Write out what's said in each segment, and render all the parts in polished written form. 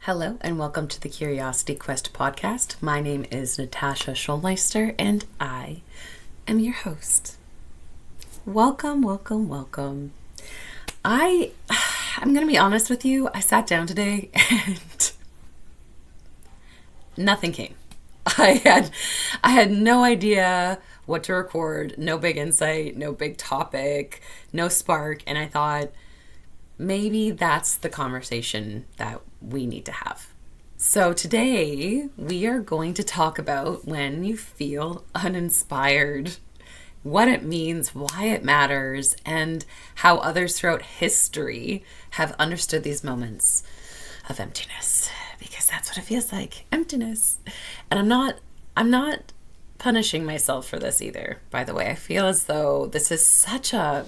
Hello and welcome to the Curiosity Quest podcast. My name is Natasha Schulmeister and I am your host. Welcome. I'm going to be honest with you. I sat down today and nothing came. I had no idea what to record, no big insight, no big topic, no spark, and I thought maybe that's the conversation that we need to have. So today we are going to talk about when you feel uninspired, what it means, why it matters, and how others throughout history have understood these moments of emptiness, because that's what it feels like, emptiness. And I'm not punishing myself for this either, by the way. I feel as though this is such a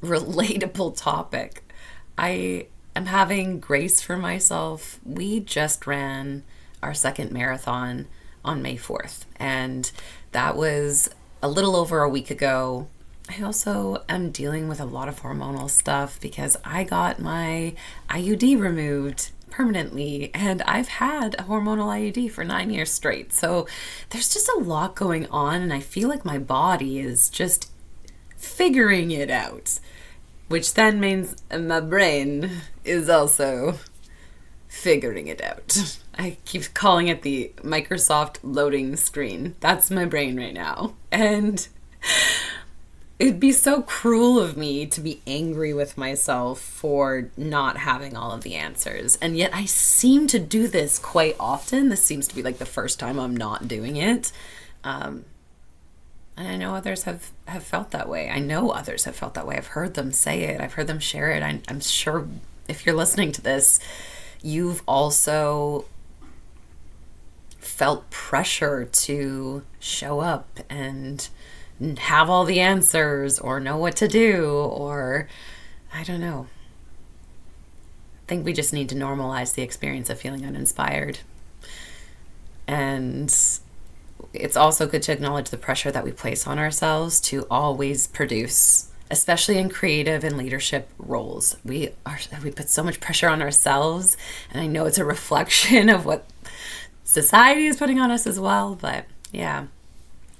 relatable topic. I am having grace for myself. We just ran our second marathon on May 4th, and that was a little over a week ago. I also am dealing with a lot of hormonal stuff because I got my IUD removed permanently, and I've had a hormonal IUD for 9 years straight. So there's just a lot going on, and I feel like my body is just figuring it out, which then means my brain is also figuring it out. I keep calling it the Microsoft loading screen. That's my brain right now. And it'd be so cruel of me to be angry with myself for not having all of the answers. And yet I seem to do this quite often. This seems to be like the first time I'm not doing it. And I know others have felt that way. I know others have felt that way. I've heard them say it. I've heard them share it. I'm sure if you're listening to this, you've also felt pressure to show up and have all the answers or know what to do, or I don't know. I think we just need to normalize the experience of feeling uninspired. And it's also good to acknowledge the pressure that we place on ourselves to always produce, especially in creative and leadership roles. We put so much pressure on ourselves, and I know it's a reflection of what society is putting on us as well. But yeah,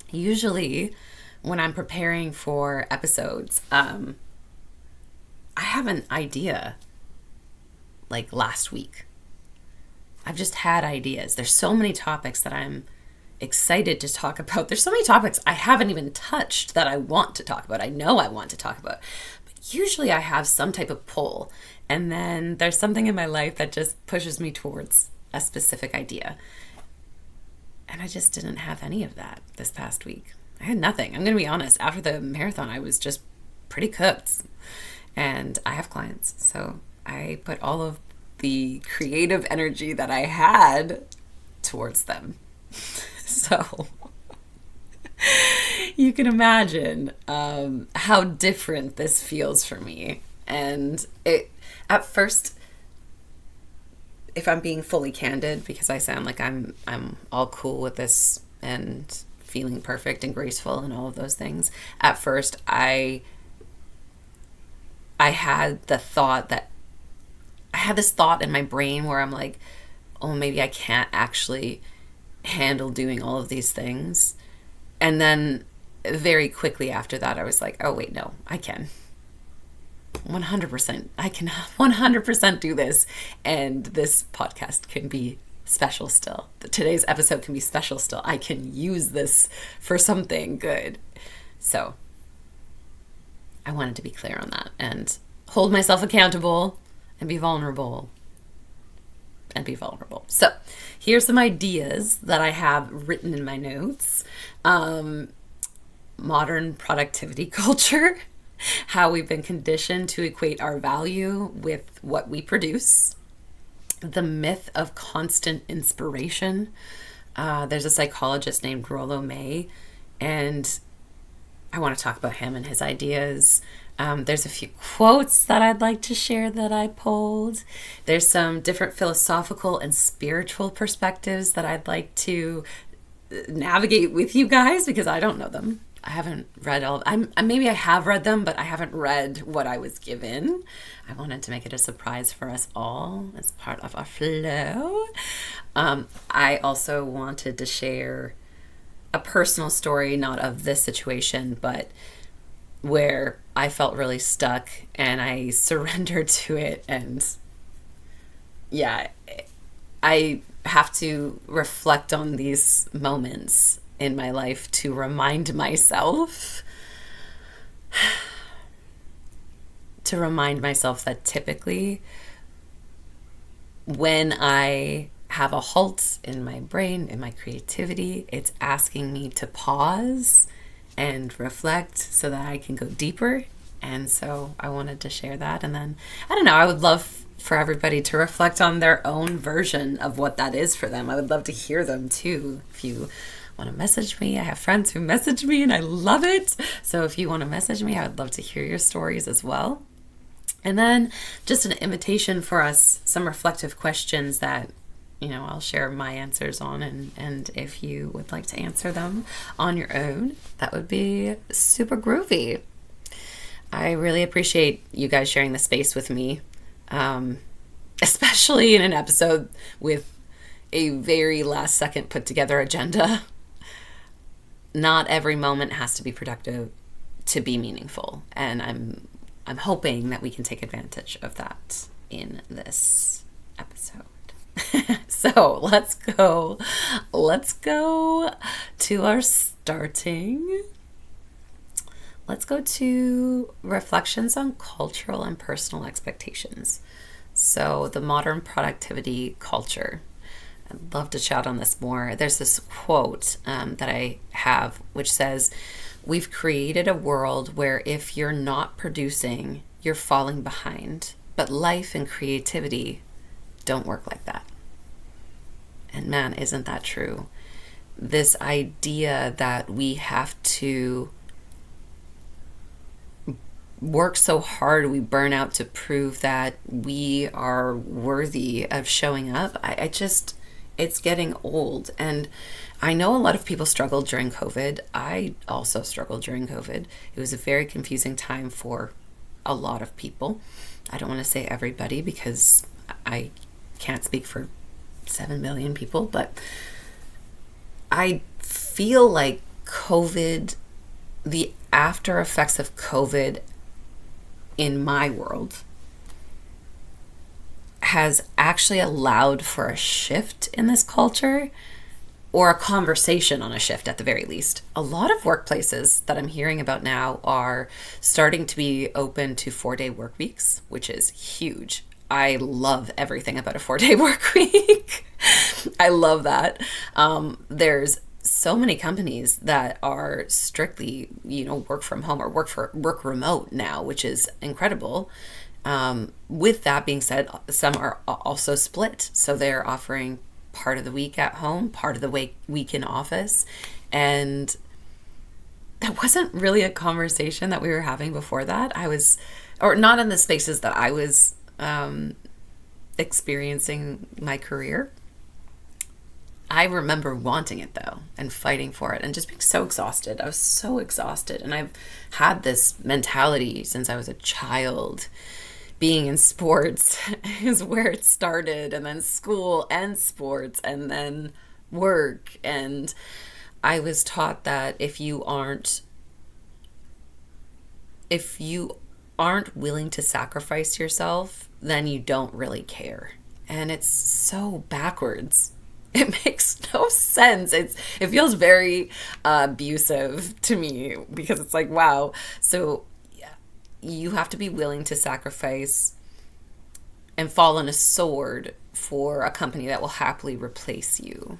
usually when I'm preparing for episodes, I have an idea like last week. I've just had ideas. There's so many topics that I'm excited to talk about. There's so many topics I haven't even touched that I want to talk about. I know I want to talk about. But usually I have some type of pull, and then there's something in my life that just pushes me towards a specific idea. And I just didn't have any of that this past week. I had nothing. I'm going to be honest. After the marathon, I was just pretty cooked. And I have clients, so I put all of the creative energy that I had towards them. So you can imagine how different this feels for me. And at first, if I'm being fully candid, because I sound like I'm all cool with this and feeling perfect and graceful and all of those things, at first I had the thought that I had this thought in my brain where I'm like, oh, maybe I can't actually handle doing all of these things. And then very quickly after that, I was like, oh wait, no, I can 100%. I can 100% do this. And this podcast can be special still. Today's episode can be special still. I can use this for something good. So I wanted to be clear on that and hold myself accountable and be vulnerable. So here's some ideas that I have written in my notes. Modern productivity culture, how we've been conditioned to equate our value with what we produce. The myth of constant inspiration. There's a psychologist named Rollo May, and I want to talk about him and his ideas. There's a few quotes that I'd like to share that I pulled. There's some different philosophical and spiritual perspectives that I'd like to navigate with you guys because I don't know them. I haven't read all. Maybe I have read them, but I haven't read what I was given. I wanted to make it a surprise for us all as part of our flow. I also wanted to share a personal story, not of this situation, but where I felt really stuck and I surrendered to it. And yeah, I have to reflect on these moments in my life to remind myself that typically when I have a halt in my brain, in my creativity, it's asking me to pause and reflect so that I can go deeper. And so I wanted to share that. And then, I don't know, I would love for everybody to reflect on their own version of what that is for them. I would love to hear them too. If you want to message me, I have friends who message me and I love it. So if you want to message me, I would love to hear your stories as well. And then just an invitation for us, some reflective questions that, you know, I'll share my answers on. And if you would like to answer them on your own, that would be super groovy. I really appreciate you guys sharing the space with me, especially in an episode with a very last second put together agenda. Not every moment has to be productive to be meaningful. And I'm hoping that we can take advantage of that in this episode. So let's go to our starting. Let's go to reflections on cultural and personal expectations. So the modern productivity culture. I'd love to chat on this more. There's this quote that I have which says, "We've created a world where if you're not producing, you're falling behind. But life and creativity don't work like that." And man, isn't that true? This idea that we have to work so hard, we burn out to prove that we are worthy of showing up. It's getting old. And I know a lot of people struggled during COVID. I also struggled during COVID. It was a very confusing time for a lot of people. I don't want to say everybody because I can't speak for 7 million people, but I feel like COVID, the after effects of COVID in my world has actually allowed for a shift in this culture, or a conversation on a shift at the very least. A lot of workplaces that I'm hearing about now are starting to be open to 4-day work weeks, which is huge. I love everything about a 4-day work week. I love that. There's so many companies that are strictly, work from home or work remote now, which is incredible. With that being said, some are also split. So they're offering part of the week at home, part of the week in office. And that wasn't really a conversation that we were having before that. Or not in the spaces that I was experiencing my career. I remember wanting it though and fighting for it and just being so exhausted. I was so exhausted. And I've had this mentality since I was a child. Being in sports is where it started, and then school and sports and then work. And I was taught that if you aren't willing to sacrifice yourself, then you don't really care. And it's so backwards. It makes no sense. It feels very abusive to me because it's like, wow. So you have to be willing to sacrifice and fall on a sword for a company that will happily replace you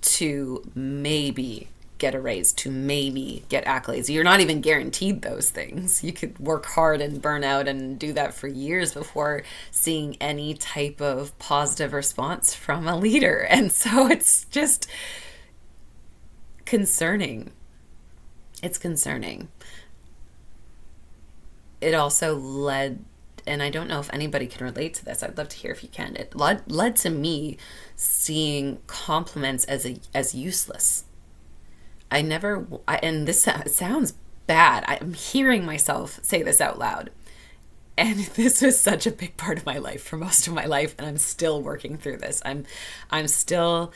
to maybe get a raise, to maybe get accolades. You're not even guaranteed those things. You could work hard and burn out and do that for years before seeing any type of positive response from a leader. And so it's just concerning. It's concerning. It also led, and I don't know if anybody can relate to this. I'd love to hear if you can. It led to me seeing compliments as useless. and this sounds bad. I'm hearing myself say this out loud. And this was such a big part of my life for most of my life, and I'm still working through this. I'm still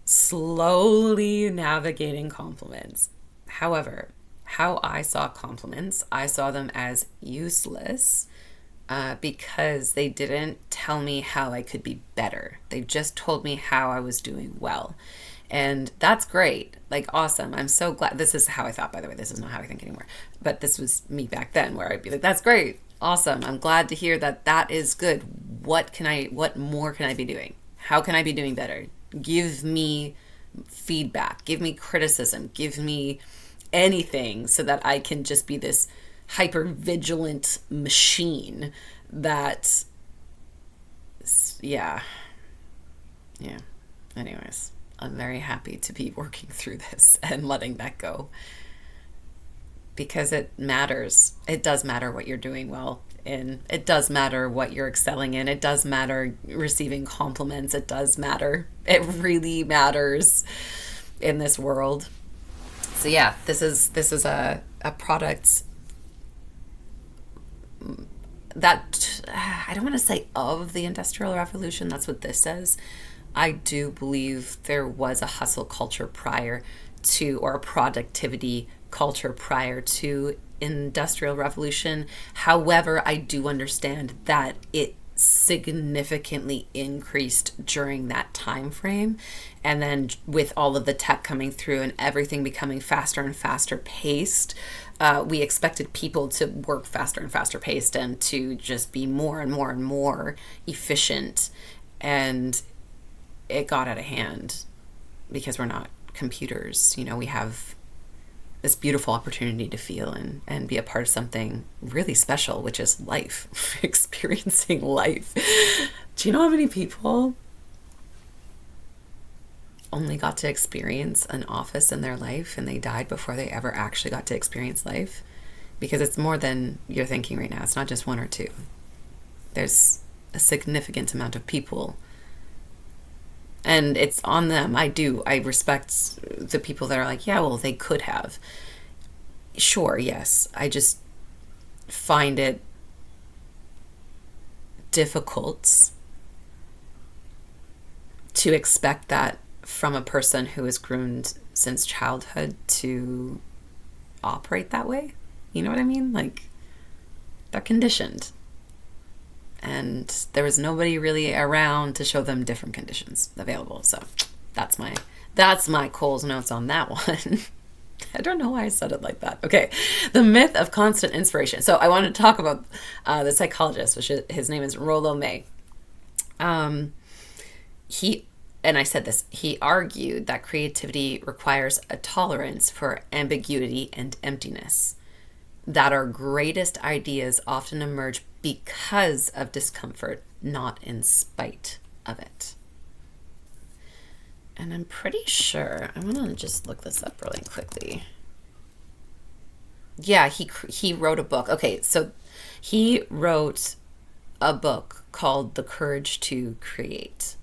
slowly navigating compliments. However, how I saw compliments, I saw them as useless because they didn't tell me how I could be better. They just told me how I was doing well. And that's great. Like, awesome. I'm so glad. This is how I thought, by the way. This is not how I think anymore. But this was me back then, where I'd be like, that's great. Awesome. I'm glad to hear that that is good. What more can I be doing? How can I be doing better? Give me feedback. Give me criticism. Give me anything so that I can just be this hyper vigilant machine that, yeah. Anyways, I'm very happy to be working through this and letting that go. Because it matters. It does matter what you're doing well in. It does matter what you're excelling in. It does matter receiving compliments. It does matter. It really matters in this world. So yeah, this is a product that, I don't want to say of the Industrial Revolution. That's what this says. I do believe there was a hustle culture prior to, or a productivity culture prior to Industrial Revolution. However, I do understand that it significantly increased during that time frame, and then with all of the tech coming through and everything becoming faster and faster paced, we expected people to work faster and faster paced and to just be more and more and more efficient, and it got out of hand because we're not computers. We have this beautiful opportunity to feel and be a part of something really special, which is life, experiencing life. Do you know how many people only got to experience an office in their life and they died before they ever actually got to experience life? Because it's more than you're thinking right now. It's not just one or two. There's a significant amount of people, and it's on them. I respect the people that are like, yeah, well, they could have. Sure, yes. I just find it difficult to expect that from a person who is groomed since childhood to operate that way. You know what I mean? Like, they're conditioned. And there was nobody really around to show them different conditions available. So that's my Cole's notes on that one. I don't know why I said it like that. Okay. The myth of constant inspiration. So I want to talk about the psychologist, his name is Rollo May. And I said this, he argued that creativity requires a tolerance for ambiguity and emptiness, that our greatest ideas often emerge because of discomfort, not in spite of it. And I'm pretty sure, I want to just look this up really quickly. Yeah, he wrote a book. Okay, so he wrote a book called The Courage to Create.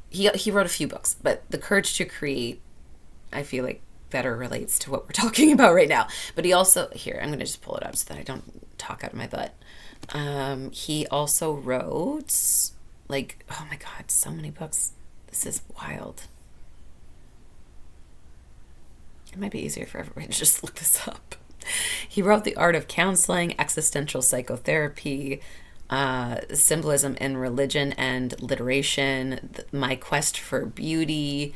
He wrote a few books, but The Courage to Create, I feel like, better relates to what we're talking about right now. But he also, here, I'm going to just pull it up so that I don't talk out of my butt. He also wrote, like, oh my God, so many books. This is wild. It might be easier for everybody to just look this up. He wrote The Art of Counseling, Existential Psychotherapy, Symbolism in Religion and Literation, My Quest for Beauty,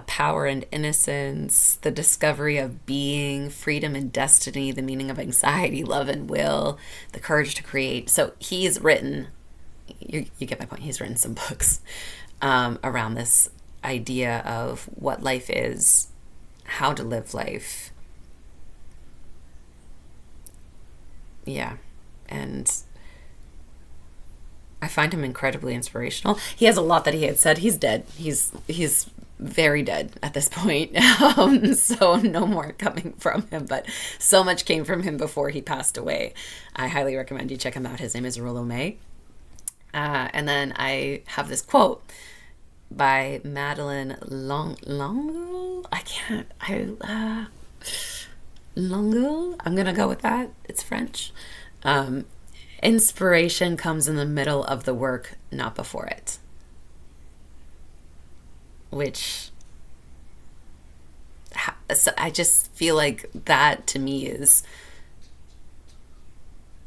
Power and Innocence, The Discovery of Being, Freedom and Destiny, The Meaning of Anxiety, Love and Will, The Courage to Create. So he's written, you get my point, he's written some books around this idea of what life is, how to live life. Yeah, and I find him incredibly inspirational. He has a lot that he had said. He's dead. He's very dead at this point. So no more coming from him, but so much came from him before he passed away. I highly recommend you check him out. His name is Rollo May. And then I have this quote by Madeline Longo. I can't. Longo. I'm gonna go with that. It's French. Inspiration comes in the middle of the work, not before it. Which so I just feel like that to me is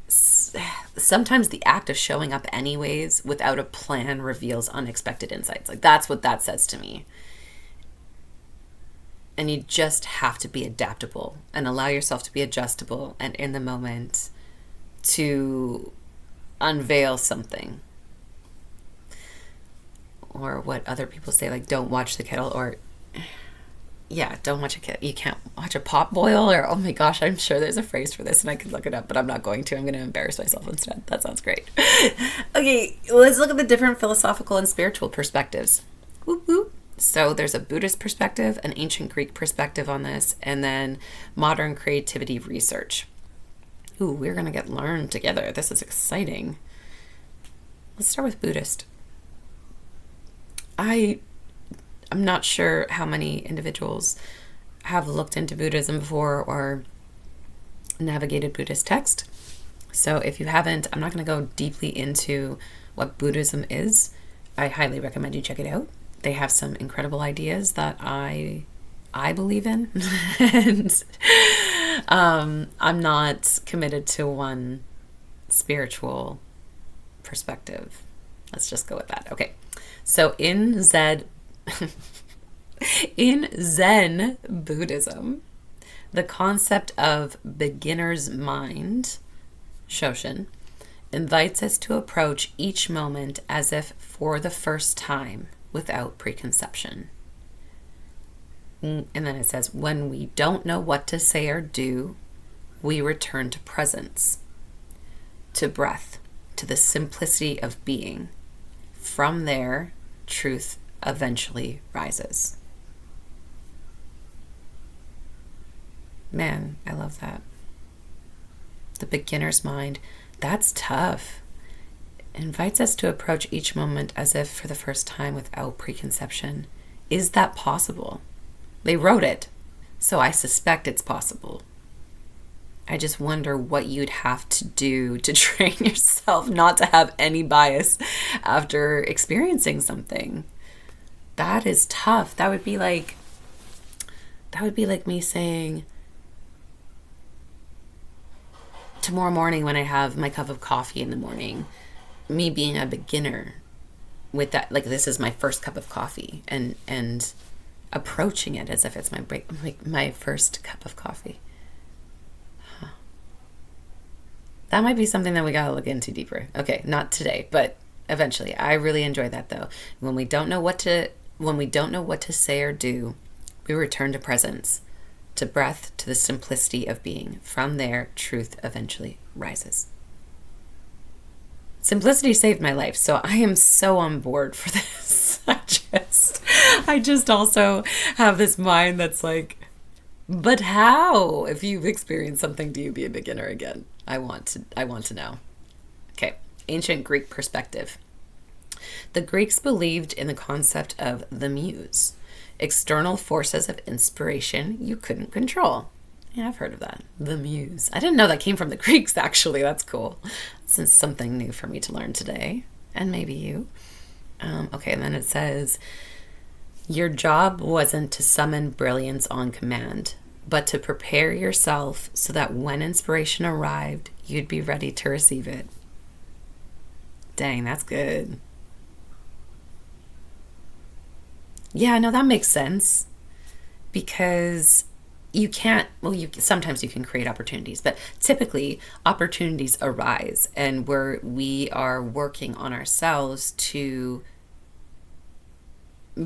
sometimes the act of showing up anyways without a plan reveals unexpected insights. Like that's what that says to me. And you just have to be adaptable and allow yourself to be adjustable and in the moment to unveil something. Or what other people say, like, don't watch the kettle, or don't watch a kettle. You can't watch a pot boil, or, oh my gosh, I'm sure there's a phrase for this and I could look it up, but I'm not going to. I'm going to embarrass myself instead. That sounds great. Okay, let's look at the different philosophical and spiritual perspectives. Whoop, whoop. So there's a Buddhist perspective, an ancient Greek perspective on this, and then modern creativity research. Ooh, we're going to get learned together. This is exciting. Let's start with Buddhist. I'm not sure how many individuals have looked into Buddhism before or navigated Buddhist text. So if you haven't, I'm not going to go deeply into what Buddhism is. I highly recommend you check it out. They have some incredible ideas that I believe in. And I'm not committed to one spiritual perspective. Let's just go with that. Okay. So in Zen Buddhism, the concept of beginner's mind, Shoshin, invites us to approach each moment as if for the first time without preconception. And then it says, when we don't know what to say or do, we return to presence, to breath, to the simplicity of being. From there, truth eventually rises. Man, I love that. The beginner's mind, that's tough. It invites us to approach each moment as if for the first time without preconception. Is that possible? They wrote it, so I suspect it's possible. I just wonder what you'd have to do to train yourself not to have any bias after experiencing something. That is tough. That would be like me saying, tomorrow morning when I have my cup of coffee in the morning, me being a beginner with that, like this is my first cup of coffee, and approaching it as if it's my first cup of coffee. That might be something that we gotta look into deeper. Okay, not today, but eventually. I really enjoy that though. When we don't know what to say or do, we return to presence, to breath, to the simplicity of being. From there, truth eventually rises. Simplicity saved my life, so I am so on board for this. I just also have this mind that's like, but how? If you've experienced something, do you be a beginner again? I want to know. Okay, ancient Greek perspective. The Greeks believed in the concept of the muse, external forces of inspiration you couldn't control. Yeah, I've heard of that. The muse. I didn't know that came from the Greeks, actually. That's cool. This is something new for me to learn today, and maybe you. Okay, and then it says, your job wasn't to summon brilliance on command, but to prepare yourself so that when inspiration arrived, you'd be ready to receive it. Dang, that's good. Yeah, no, that makes sense. Because you can't, sometimes you can create opportunities, but typically opportunities arise, and we are working on ourselves to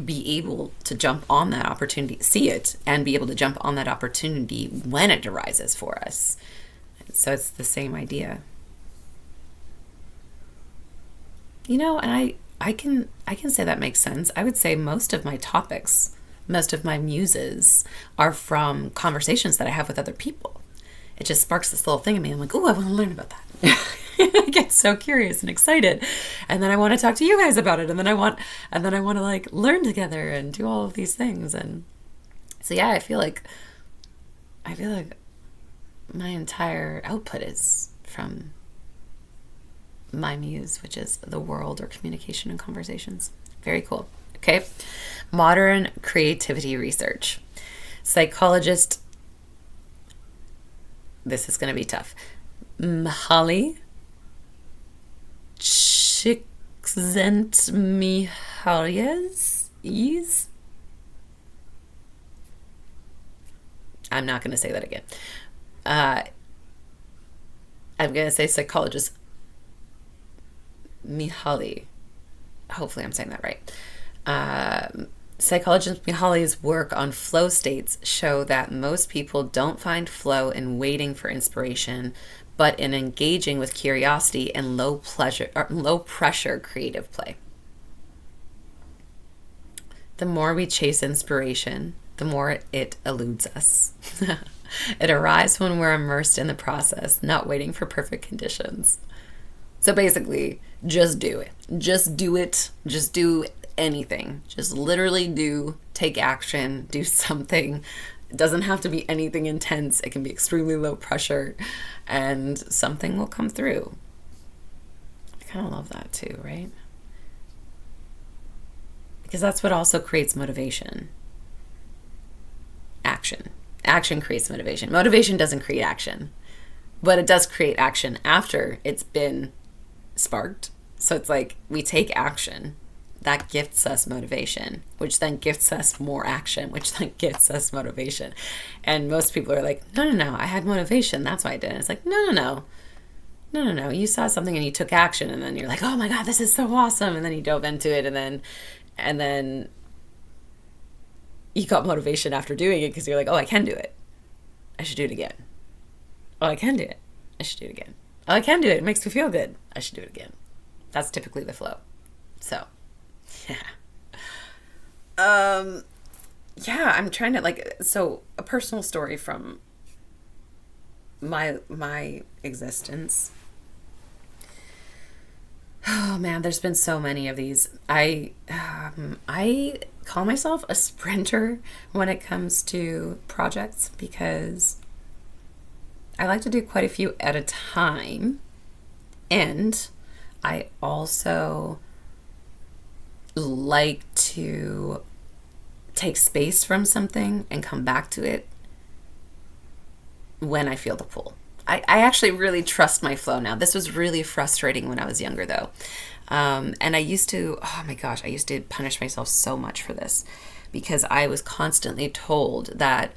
be able to jump on that opportunity, see it, and be able to jump on that opportunity when it arises for us. So it's the same idea. And I can say that makes sense. I would say most of my topics, most of my muses are from conversations that I have with other people. It just sparks this little thing in me. I'm like, oh, I want to learn about that. I get so curious and excited, and then I want to talk to you guys about it, and then I want to like learn together and do all of these things, and So yeah, I feel like my entire output is from my muse, which is the world or communication and conversations. Very cool. Okay. Modern creativity research. Psychologist, this is going to be tough. Mihaly Csikszentmihalyi's. I'm not going to say that again. I'm going to say psychologist Mihaly. Hopefully I'm saying that right. Psychologist Mihaly's work on flow states show that most people don't find flow in waiting for inspiration, but in engaging with curiosity and low pressure creative play. The more we chase inspiration, the more it eludes us. It arrives when we're immersed in the process, not waiting for perfect conditions. So basically, just do it. Just do it. Just do anything. Just literally take action, do something. It doesn't have to be anything intense. It can be extremely low pressure, and something will come through. I kind of love that too, right? Because that's what also creates motivation. Action. Action creates motivation. Motivation doesn't create action, but it does create action after it's been sparked. So it's like we take action. That gifts us motivation, which then gifts us more action, which then gifts us motivation. And most people are like, no, I had motivation. That's why I did it. It's like, no. You saw something and you took action, and then you're like, oh my God, this is so awesome. And then you dove into it, and then you got motivation after doing it because you're like, oh, I can do it. I should do it again. Oh, I can do it. I should do it again. Oh, I can do it. It makes me feel good. I should do it again. That's typically the flow. So, yeah. I'm trying to so a personal story from my existence. Oh man, there's been so many of these. I call myself a sprinter when it comes to projects because I like to do quite a few at a time, and I also like to take space from something and come back to it when I feel the pull. I actually really trust my flow now. This was really frustrating when I was younger, though. And I used to punish myself so much for this because I was constantly told that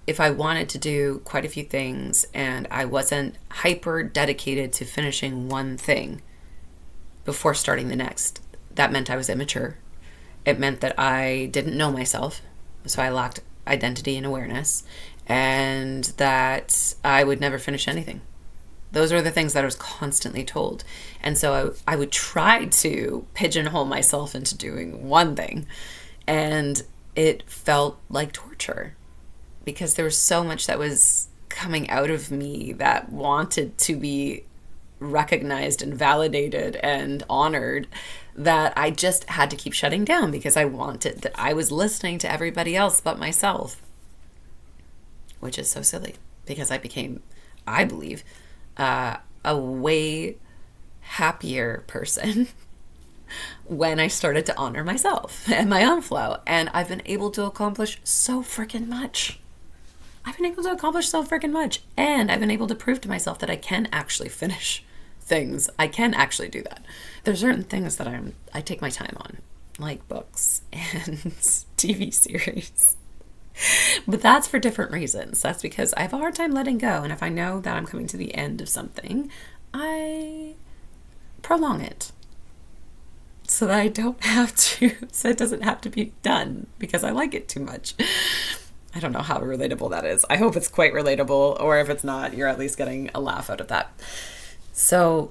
if I wanted to do quite a few things and I wasn't hyper dedicated to finishing one thing before starting the next, that meant I was immature. It meant that I didn't know myself, so I lacked identity and awareness, and that I would never finish anything. Those were the things that I was constantly told. And so I would try to pigeonhole myself into doing one thing, and it felt like torture because there was so much that was coming out of me that wanted to be recognized and validated and honored that I just had to keep shutting down because I was listening to everybody else but myself, which is so silly because I became, I believe, a way happier person when I started to honor myself and my own flow. And I've been able to accomplish so freaking much. And I've been able to prove to myself that I can actually finish things. I can actually do that. There's certain things that I take my time on, like books and TV series. But that's for different reasons. That's because I have a hard time letting go. And if I know that I'm coming to the end of something, I prolong it so that so it doesn't have to be done because I like it too much. I don't know how relatable that is. I hope it's quite relatable, or if it's not, you're at least getting a laugh out of that. So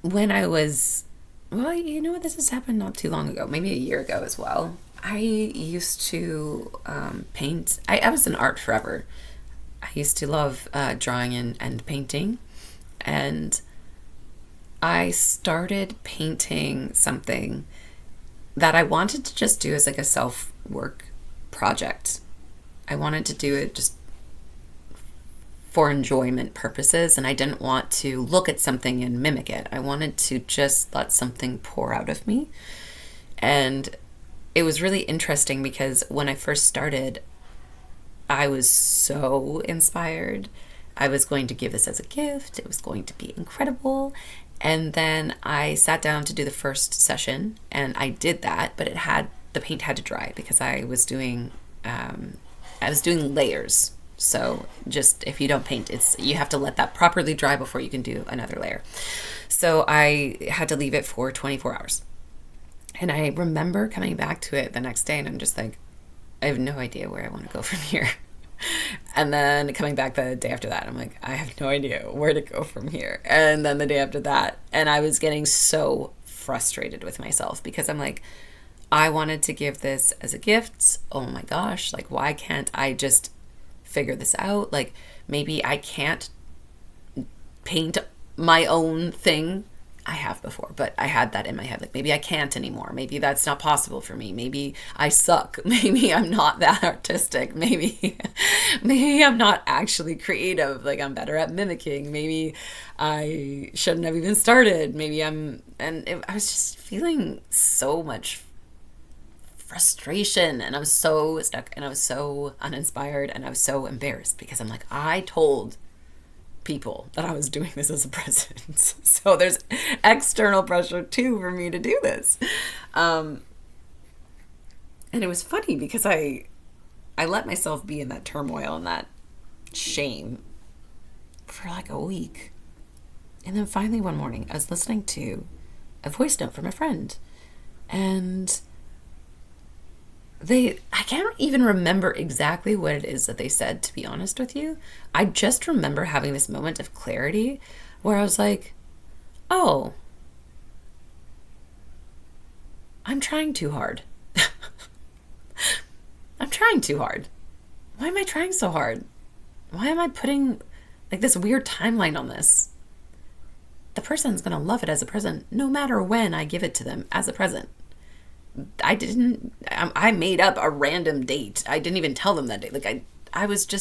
when I was, this has happened not too long ago, maybe a year ago as well. I used to paint. I was in art forever. I used to love drawing and painting. And I started painting something that I wanted to just do as like a self-work project. I wanted to do it just for enjoyment purposes, and I didn't want to look at something and mimic it. I wanted to just let something pour out of me. And it was really interesting because when I first started, I was so inspired. I was going to give this as a gift. It was going to be incredible. And then I sat down to do the first session, and I did that, but the paint had to dry because I was doing layers. So just if you don't paint, you have to let that properly dry before you can do another layer. So I had to leave it for 24 hours. And I remember coming back to it the next day, and I'm just like, I have no idea where I want to go from here. And then coming back the day after that, I'm like, I have no idea where to go from here. And then the day after that, and I was getting so frustrated with myself because I'm like, I wanted to give this as a gift. Oh my gosh, like, why can't I just figure this out? Like, maybe I can't paint my own thing. I have before, but I had that in my head. Like, maybe I can't anymore. Maybe that's not possible for me. Maybe I suck. Maybe I'm not that artistic. Maybe I'm not actually creative. Like, I'm better at mimicking. Maybe I shouldn't have even started. I was just feeling so much frustration, and I was so stuck, and I was so uninspired, and I was so embarrassed because I'm like, I told people that I was doing this as a present. So there's external pressure too for me to do this. And it was funny because I let myself be in that turmoil and that shame for like a week. And then finally one morning I was listening to a voice note from a friend, and I can't even remember exactly what it is that they said, to be honest with you. I just remember having this moment of clarity where I was like, oh, I'm trying too hard. I'm trying too hard. Why am I trying so hard? Why am I putting like this weird timeline on this? The person's going to love it as a present no matter when I give it to them as a present. I made up a random date. I didn't even tell them that date. Like I was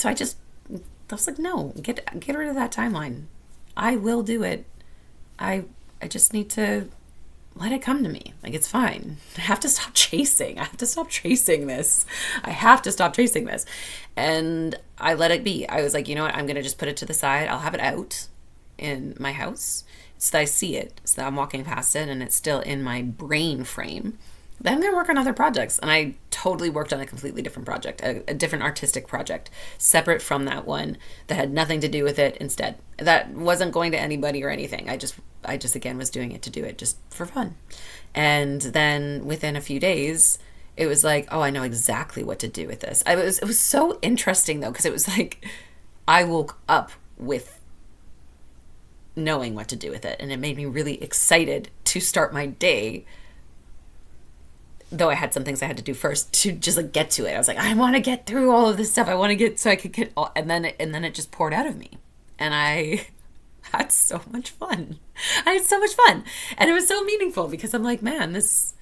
like, no, get rid of that timeline. I will do it. I just need to let it come to me. Like, it's fine. I have to stop chasing. I have to stop chasing this. And I let it be. I was like, you know what? I'm going to just put it to the side. I'll have it out in my house so that I see it, so that I'm walking past it and it's still in my brain frame. Then I'm going to work on other projects. And I totally worked on a completely different project, a different artistic project, separate from that one that had nothing to do with it instead. That wasn't going to anybody or anything. I just again was doing it to do it just for fun. And then within a few days, it was like, oh, I know exactly what to do with this. It was so interesting though, because it was like I woke up with knowing what to do with it, and it made me really excited to start my day, though I had some things I had to do first to just like get to it. I was like, I want to get through all of this stuff. I want to get so I could get all, and then it just poured out of me, and I had so much fun. And it was so meaningful because I'm like, man, this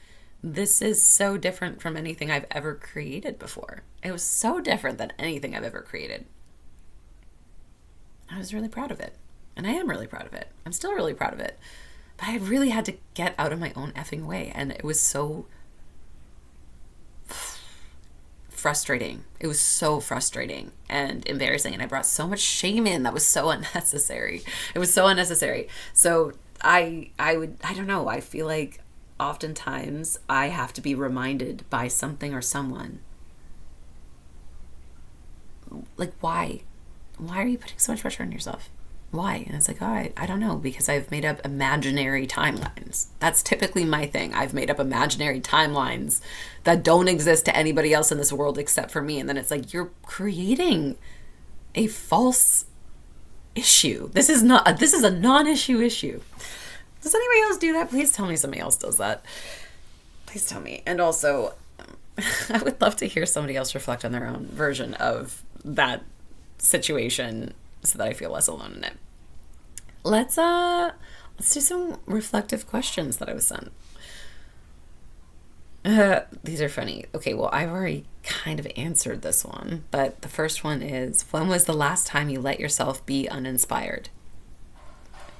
is so different from anything I've ever created before. It was so different than anything I've ever created. I was really proud of it. And I am really proud of it. I'm still really proud of it. But I really had to get out of my own effing way. And it was so frustrating. It was so frustrating and embarrassing. And I brought so much shame in that was so unnecessary. It was so unnecessary. So I don't know. I feel like oftentimes I have to be reminded by something or someone. Like, why? Why are you putting so much pressure on yourself? Why? And it's like, oh, I don't know, because I've made up imaginary timelines. That's typically my thing. I've made up imaginary timelines that don't exist to anybody else in this world except for me. And then it's like, you're creating a false issue. This is a non-issue issue. Does anybody else do that? Please tell me somebody else does that. Please tell me. And also, I would love to hear somebody else reflect on their own version of that situation so that I feel less alone in it. Let's do some reflective questions that I was sent. These are funny. Okay, well, I've already kind of answered this one, but the first one is, when was the last time you let yourself be uninspired?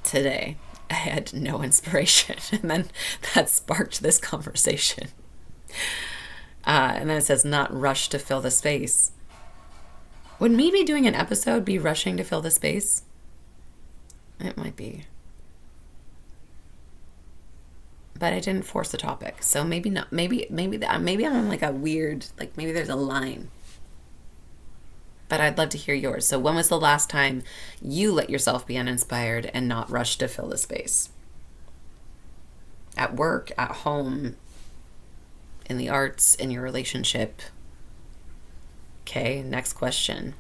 Today. I had no inspiration, and then that sparked this conversation. And then it says, not rush to fill the space. Would me be doing an episode be rushing to fill the space? It might be. But I didn't force the topic, so maybe not. Maybe I'm on like a weird, like maybe there's a line. But I'd love to hear yours. So when was the last time you let yourself be uninspired and not rush to fill the space? At work, at home, in the arts, in your relationship. Okay, next question.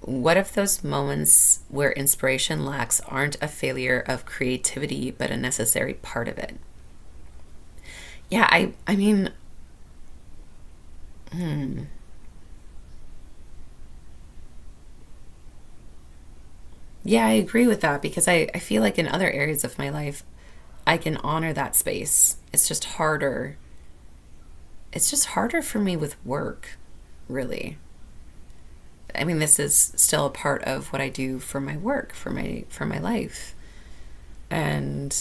What if those moments where inspiration lacks aren't a failure of creativity, but a necessary part of it? Yeah, I mean, yeah, I agree with that, because I feel like in other areas of my life, I can honor that space. It's just harder. It's just harder for me with work, really. I mean, this is still a part of what I do for my work, for my life. And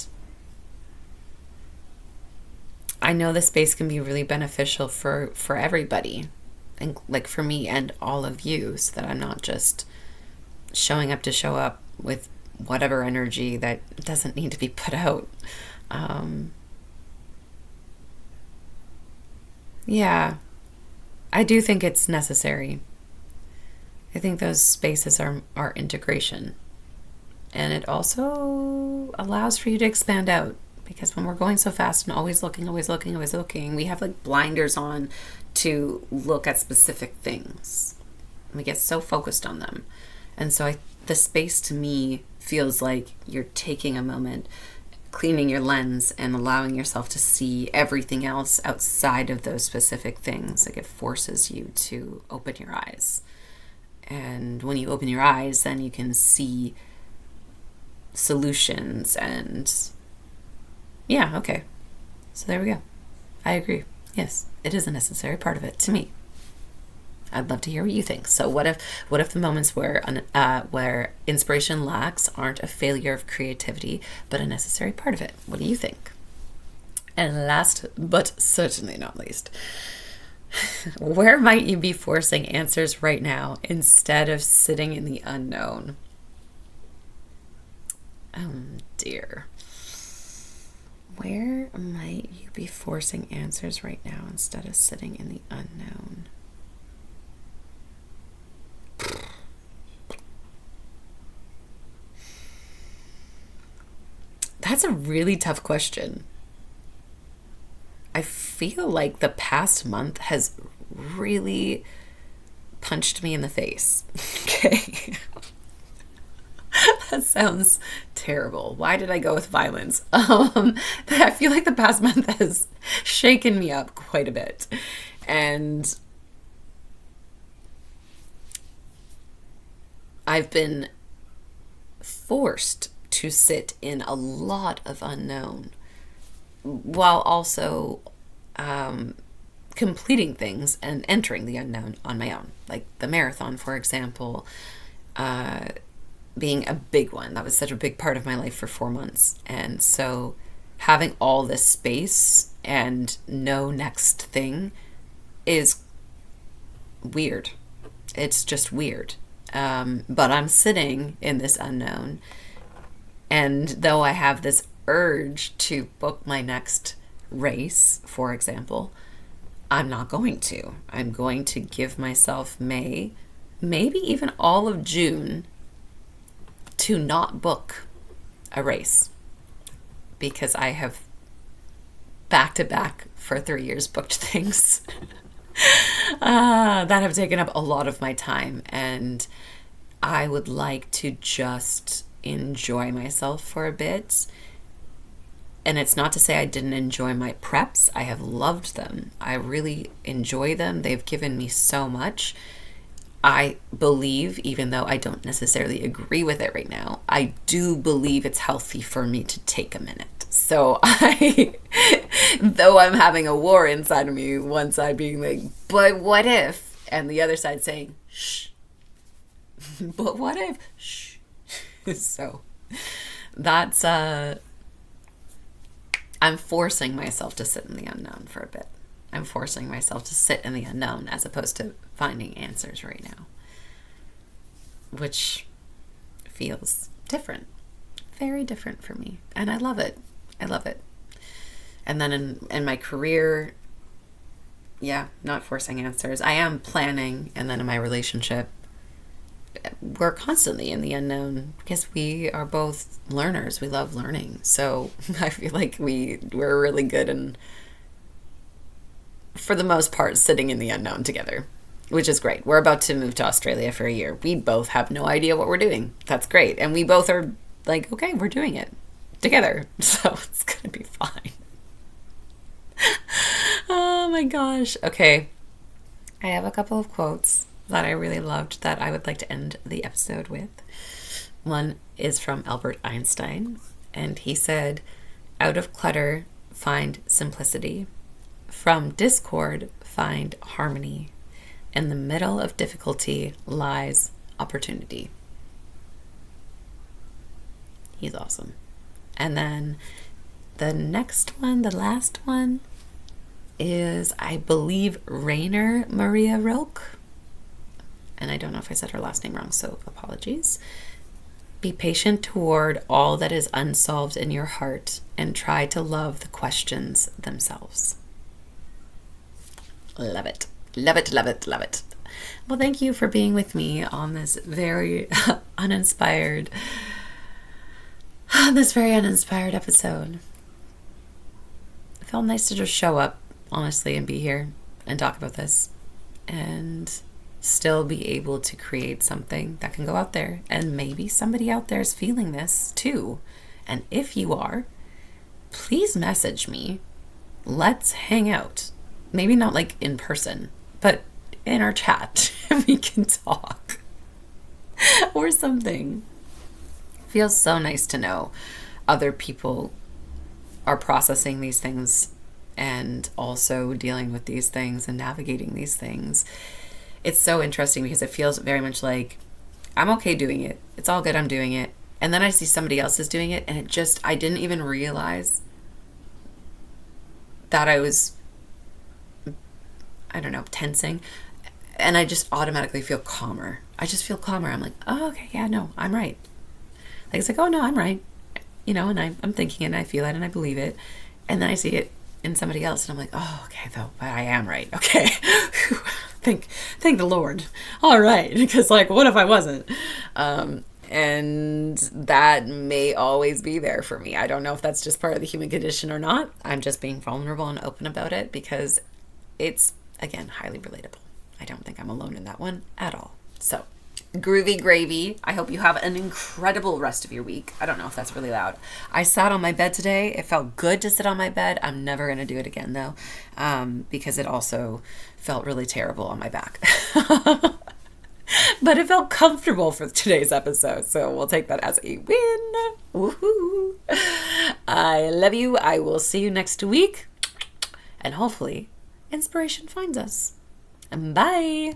I know the space can be really beneficial for everybody, and like for me and all of you, so that I'm not just showing up to show up with whatever energy that doesn't need to be put out. Yeah, I do think it's necessary. I think those spaces are integration. And it also allows for you to expand out, because when we're going so fast and always looking, we have like blinders on to look at specific things. We get so focused on them. And so the space to me feels like you're taking a moment, cleaning your lens and allowing yourself to see everything else outside of those specific things. Like, it forces you to open your eyes. And when you open your eyes, then you can see solutions. And yeah, okay. So there we go. I agree. Yes, it is a necessary part of it to me. I'd love to hear what you think. So what if the moments where inspiration lacks aren't a failure of creativity, but a necessary part of it? What do you think? And last, but certainly not least, where might you be forcing answers right now instead of sitting in the unknown? Oh dear. Where might you be forcing answers right now instead of sitting in the unknown? That's a really tough question. I feel like the past month has really punched me in the face. Okay. That sounds terrible. Why did I go with violence? I feel like the past month has shaken me up quite a bit. And I've been forced to sit in a lot of unknown, while also completing things and entering the unknown on my own. Like the marathon, for example, being a big one. That was such a big part of my life for 4 months. And so having all this space and no next thing is weird. It's just weird. But I'm sitting in this unknown. And though I have this urge to book my next race, for example, I'm not going to. I'm going to give myself May, maybe even all of June, to not book a race, because I have back to back for 3 years booked things that have taken up a lot of my time, and I would like to just enjoy myself for a bit. And it's not to say I didn't enjoy my preps. I have loved them. I really enjoy them. They've given me so much. I believe, even though I don't necessarily agree with it right now, I do believe it's healthy for me to take a minute. So Though I'm having a war inside of me, one side being like, but what if? And the other side saying, shh. But what if? Shh. So that's, I'm forcing myself to sit in the unknown for a bit. I'm forcing myself to sit in the unknown as opposed to finding answers right now, which feels different, very different for me. And I love it. I love it. And then in my career, yeah, not forcing answers. I am planning. And then in my relationship, we're constantly in the unknown because we are both learners. We love learning. So I feel like we're really good and, for the most part, sitting in the unknown together, which is great. We're about to move to Australia for a year. We both have no idea what we're doing. That's great. And we both are like, okay, we're doing it together. So it's going to be fine. Oh my gosh. Okay. I have a couple of quotes that I really loved that I would like to end the episode with. One is from Albert Einstein, and he said, "Out of clutter, find simplicity. From discord, find harmony. In the middle of difficulty lies opportunity." He's awesome. And then the next one, the last one, is, I believe, Rainer Maria Rilke. And I don't know if I said her last name wrong, so apologies. "Be patient toward all that is unsolved in your heart and try to love the questions themselves." Love it. Love it, love it, love it. Well, thank you for being with me on this very uninspired episode. It felt nice to just show up, honestly, and be here and talk about this and still be able to create something that can go out there. And maybe somebody out there is feeling this too. And if you are, please message me. Let's hang out. Maybe not like in person, but in our chat. We can talk or something. Feels so nice to know other people are processing these things and also dealing with these things and navigating these things. It's so interesting because it feels very much like I'm okay doing it. It's all good. I'm doing it. And then I see somebody else is doing it, and I didn't even realize that I was, I don't know, tensing. And I just automatically feel calmer. I just feel calmer. I'm like, oh, okay, yeah, no, I'm right. Like, it's like, oh, no, I'm right. And I'm thinking it, and I feel it, and I believe it. And then I see it in somebody else, and I'm like, oh, okay, though, but I am right. Okay. Thank the Lord. All right. Because, like, what if I wasn't? And that may always be there for me. I don't know if that's just part of the human condition or not. I'm just being vulnerable and open about it because it's, again, highly relatable. I don't think I'm alone in that one at all. So, groovy gravy. I hope you have an incredible rest of your week. I don't know if that's really loud. I sat on my bed today. It felt good to sit on my bed. I'm never going to do it again, though, because it also felt really terrible on my back. But it felt comfortable for today's episode, so we'll take that as a win. Woohoo! I love you. I will see you next week, and hopefully inspiration finds us. Bye.